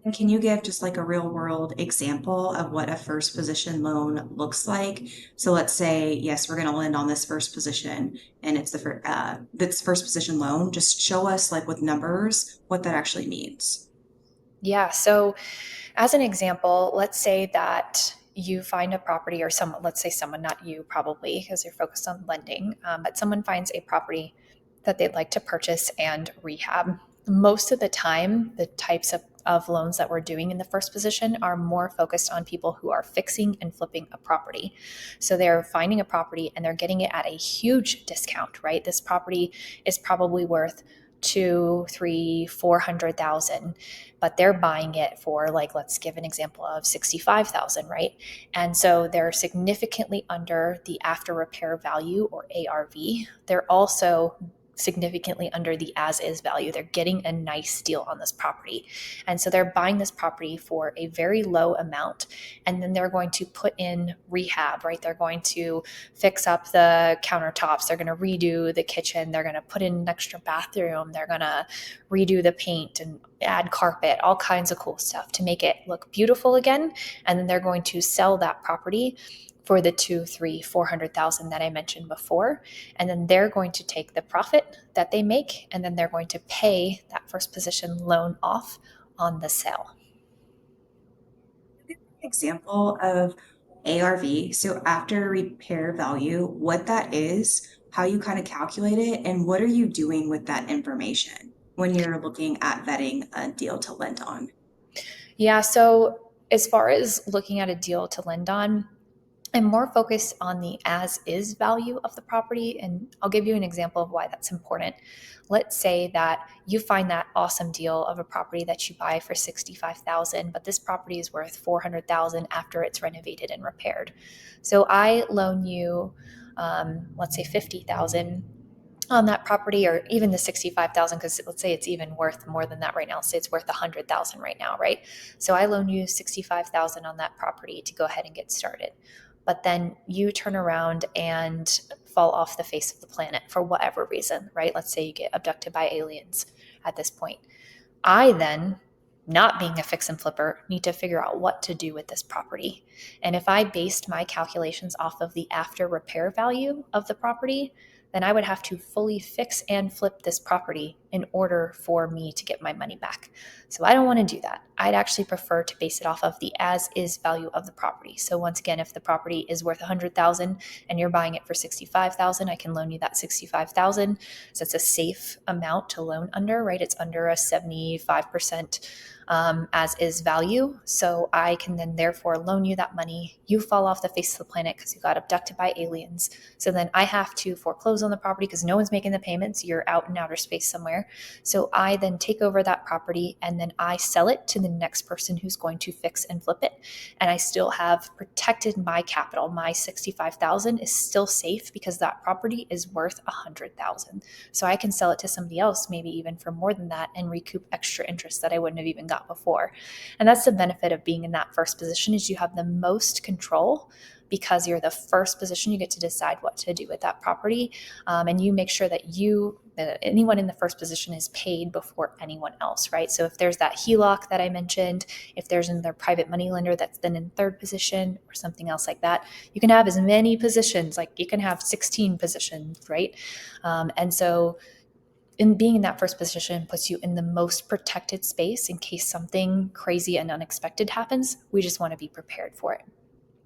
And can you give just like a real world example of what a first position loan looks like? So let's say, yes, we're going to lend on this first position and it's this first position loan. Just show us like with numbers what that actually means. Yeah. So, as an example, let's say that you find a property or someone, let's say someone, not you probably, because you're focused on lending, but someone finds a property that they'd like to purchase and rehab. Most of the time, the types of loans that we're doing in the first position are more focused on people who are fixing and flipping a property. So they're finding a property and they're getting it at a huge discount, right? This property is probably worth two, three, 400,000, but they're buying it for, like, let's give an example of 65,000, right? And so they're significantly under the after repair value, or ARV. They're also significantly under the as is value. They're getting a nice deal on this property. And so they're buying this property for a very low amount. And then they're going to put in rehab, right? They're going to fix up the countertops. They're going to redo the kitchen. They're going to put in an extra bathroom. They're going to redo the paint and add carpet, all kinds of cool stuff to make it look beautiful again. And then they're going to sell that property for the two, three, 400,000 that I mentioned before. And then they're going to take the profit that they make, and then they're going to pay that first position loan off on the sale. Example of ARV. So after repair value, what that is, how you kind of calculate it, and what are you doing with that information when you're looking at vetting a deal to lend on? Yeah. So as far as looking at a deal to lend on, I'm more focused on the as is value of the property. And I'll give you an example of why that's important. Let's say that you find that awesome deal of a property that you buy for 65,000, but this property is worth 400,000 after it's renovated and repaired. So I loan you, let's say 50,000 on that property, or even the 65,000, because let's say it's even worth more than that right now. Let's say it's worth 100,000 right now, right? So I loan you 65,000 on that property to go ahead and get started. But then you turn around and fall off the face of the planet for whatever reason, right? Let's say you get abducted by aliens at this point. I then, not being a fix and flipper, need to figure out what to do with this property. And if I based my calculations off of the after repair value of the property, then I would have to fully fix and flip this property in order for me to get my money back. So I don't want to do that. I'd actually prefer to base it off of the as is value of the property. So once again, if the property is worth 100,000 and you're buying it for 65,000, I can loan you that 65,000. So it's a safe amount to loan under, right? It's under a 75% as is value. So I can then therefore loan you that money. You fall off the face of the planet because you got abducted by aliens. So then I have to foreclose on the property because no one's making the payments. You're out in outer space somewhere. So I then take over that property and then I sell it to the next person who's going to fix and flip it. And I still have protected my capital. My 65,000 is still safe because that property is worth 100,000. So I can sell it to somebody else, maybe even for more than that, and recoup extra interest that I wouldn't have even got before. And that's the benefit of being in that first position, is you have the most control because you're the first position. You get to decide what to do with that property, and you make sure that anyone in the first position is paid before anyone else, right? So if there's that HELOC that I mentioned, if there's another private money lender that's then in third position or something else like that, you can have as many positions, like you can have 16 positions, right? And so in being in that first position puts you in the most protected space in case something crazy and unexpected happens. We just want to be prepared for it.